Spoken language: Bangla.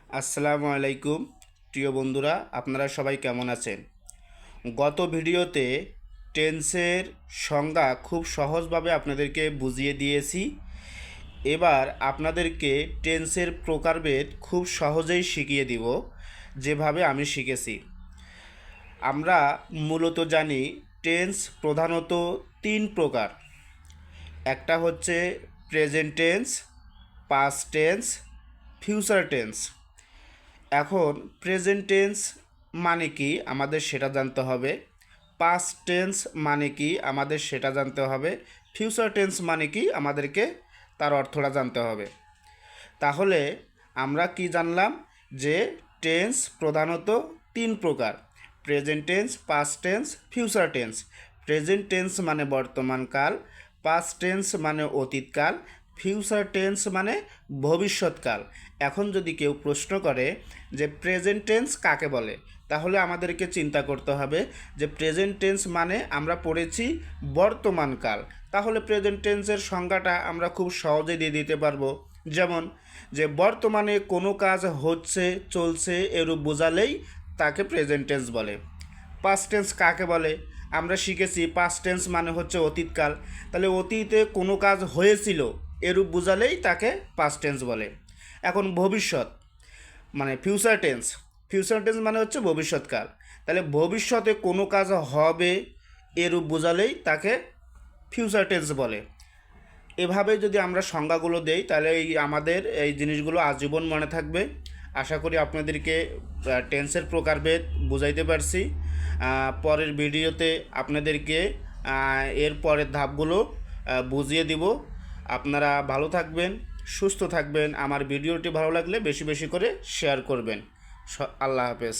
আসসালামু আলাইকুম প্রিয় বন্ধুরা, আপনারা সবাই কেমন আছেন? গত ভিডিওতে টেন্সের সংজ্ঞা খুব সহজভাবে আপনাদেরকে বুঝিয়ে দিয়েছি। এবার আপনাদেরকে টেন্সের প্রকারভেদ খুব সহজেই শিখিয়ে দিব, যেভাবে আমি শিখেছি। আমরা মূলত জানি টেন্স প্রধানত তিন প্রকার। একটা হচ্ছে present tense, past tense, future tense. এখন প্রেজেন্ট টেন্স মানে কি আমাদের সেটা জানতে হবে, পাস্ট টেন্স মানে কি আমাদের সেটা জানতে হবে, ফিউচার টেন্স মানে কি আমাদেরকে তার অর্থটা জানতে হবে। তাহলে আমরা কি জানলাম যে টেন্স প্রধানত তিন প্রকার: present tense, past tense, future tense. Present tense মানে বর্তমানকাল, পাস্ট টেন্স মানে অতীতকাল, ফিউচার টেন্স মানে ভবিষ্যৎকাল। এখন যদি কেউ প্রশ্ন করে যে প্রেজেন্ট টেন্স কাকে বলে, তাহলে আমাদেরকে চিন্তা করতে হবে যে প্রেজেন্ট টেন্স মানে আমরা পড়েছি বর্তমানকাল। তাহলে প্রেজেন্ট টেন্সের সংজ্ঞাটা আমরা খুব সহজে দিয়ে দিতে পারবো। যেমন যে বর্তমানে কোনো কাজ হচ্ছে, চলছে, এরূপ বোঝালেই তাকে প্রেজেন্ট টেন্স বলে। পাস্ট টেন্স কাকে বলে? আমরা শিখেছি পাস্ট টেন্স মানে হচ্ছে অতীতকাল। তাহলে অতীতে কোনো কাজ হয়েছিল এরূপ বোঝালেই তাকে পাস্ট টেন্স বলে। এখন ভবিষ্যৎ মানে ফিউচার টেন্স, ফিউচার টেন্স মানে হচ্ছে ভবিষ্যৎকাল। তাহলে ভবিষ্যতে কোনো কাজ হবে এরূপ বোঝালেই তাকে ফিউচার টেন্স বলে। এভাবে যদি আমরা সংজ্ঞাগুলো দেই তাহলে আমাদের এই জিনিসগুলো আজীবন মনে থাকবে। আশা করি আপনাদেরকে টেন্সের প্রকারভেদ বুঝাইতে পারছি। পরের ভিডিওতে আপনাদেরকে এর পরের ধাপগুলো বুঝিয়ে দিব। আপনারা ভালো থাকবেন, সুস্থ থাকবেন। আমার ভিডিওটি ভালো লাগলে বেশি বেশি করে শেয়ার করবেন। আল্লাহ হাফেজ।